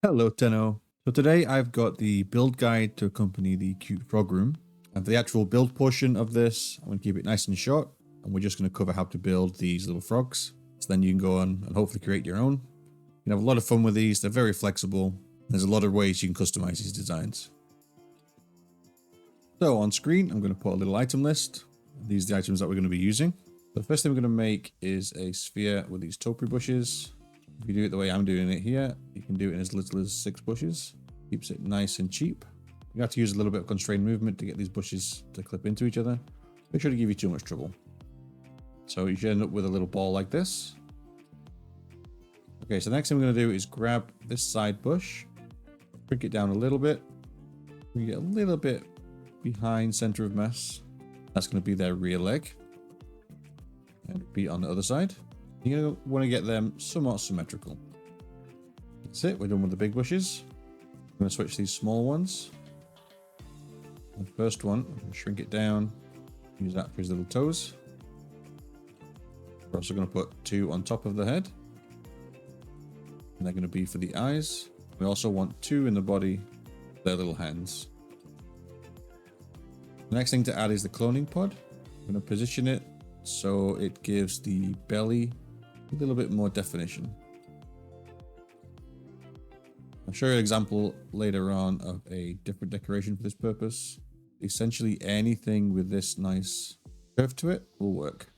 Hello Tenno. So today I've got the build guide to accompany the cute frog room. And for the actual build portion of this, I'm going to keep it nice and short. And we're just going to cover how to build these little frogs. So then you can go on and hopefully create your own. You can have a lot of fun with these. They're very flexible. There's a lot of ways you can customize these designs. So on screen, I'm going to put a little item list. These are the items that we're going to be using. The first thing we're going to make is a sphere with these topiary bushes. If you do it the way I'm doing it here, you can do it in as little as 6 bushes. Keeps it nice and cheap. You have to use a little bit of constrained movement to get these bushes to clip into each other. Make sure to give you too much trouble. So you should end up with a little ball like this. Okay, so the next thing we're going to do is grab this side bush, shrink it down a little bit. We get a little bit behind center of mass. That's going to be their rear leg. And be on the other side. You're going to want to get them somewhat symmetrical. That's it. We're done with the big bushes. I'm going to switch these small ones. The first one, I'm going to shrink it down. Use that for his little toes. We're also going to put 2 on top of the head. And they're going to be for the eyes. We also want 2 in the body, their little hands. The next thing to add is the cloning pod. I'm going to position it so it gives the belly a little bit more definition. I'll show you an example later on of a different decoration for this purpose. Essentially anything with this nice curve to it will work.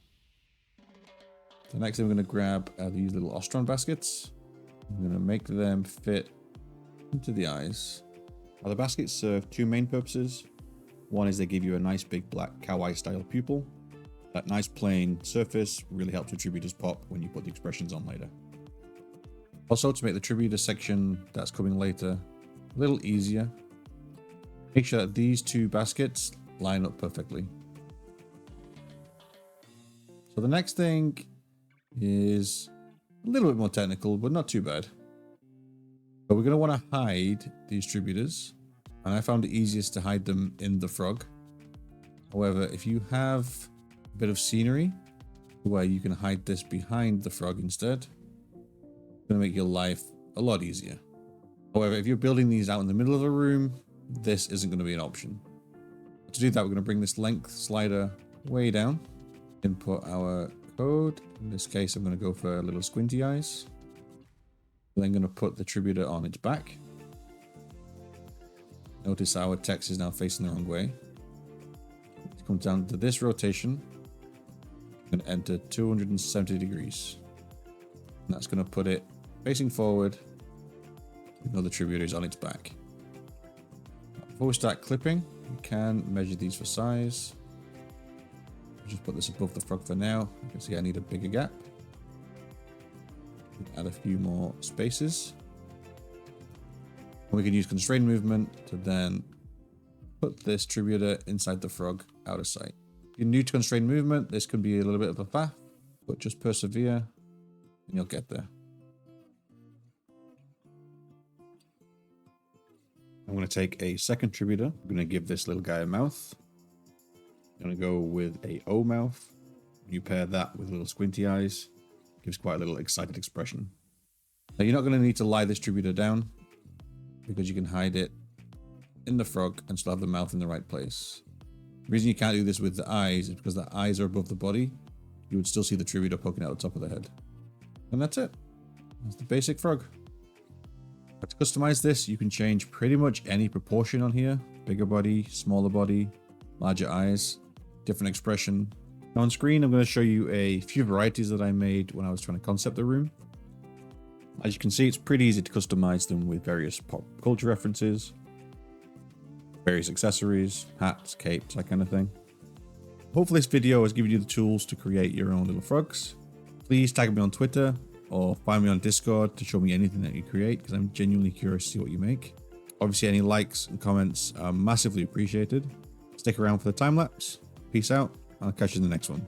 The next thing we're going to grab are these little ostron baskets. I'm going to make them fit into the eyes. Now the baskets serve 2 main purposes. One is they give you a nice big black cow eye style pupil. That nice plain surface really helps the tributors pop when you put the expressions on later. Also, to make the tributor section that's coming later a little easier, make sure that these 2 baskets line up perfectly. So the next thing is a little bit more technical, but not too bad. But we're going to want to hide these tributors, and I found it easiest to hide them in the frog. However, if you have a bit of scenery where you can hide this behind the frog instead, it's going to make your life a lot easier. However, if you're building these out in the middle of a room, this isn't going to be an option. To do that, we're going to bring this length slider way down, input our code. In this case, I'm going to go for a little squinty eyes. I'm then going to put the tributor on its back. Notice our text is now facing the wrong way. It comes down to this rotation. I'm going to enter 270 degrees. And that's going to put it facing forward. Even though the tributor is on its back. Before we start clipping, we can measure these for size. I'll just put this above the frog for now. You can see I need a bigger gap. Add a few more spaces. And we can use constrained movement to then put this tributor inside the frog out of sight. If you're new to constrained movement, this can be a little bit of a faff, but just persevere and you'll get there. I'm going to take a second tributor. I'm going to give this little guy a mouth. I'm going to go with a O mouth. You pair that with little squinty eyes. Gives quite a little excited expression. Now you're not going to need to lie this tributor down because you can hide it in the frog and still have the mouth in the right place. The reason you can't do this with the eyes is because the eyes are above the body. You would still see the tributor poking out the top of the head. And that's it. That's the basic frog. To customize this, you can change pretty much any proportion on here. Bigger body, smaller body, larger eyes, different expression. Now on screen, I'm going to show you a few varieties that I made when I was trying to concept the room. As you can see, it's pretty easy to customize them with various pop culture references, various accessories, hats, capes, that kind of thing. Hopefully this video has given you the tools to create your own little frogs. Please tag me on Twitter or find me on Discord to show me anything that you create, because I'm genuinely curious to see what you make. Obviously, any likes and comments are massively appreciated. Stick around for the time lapse. Peace out. I'll catch you in the next one.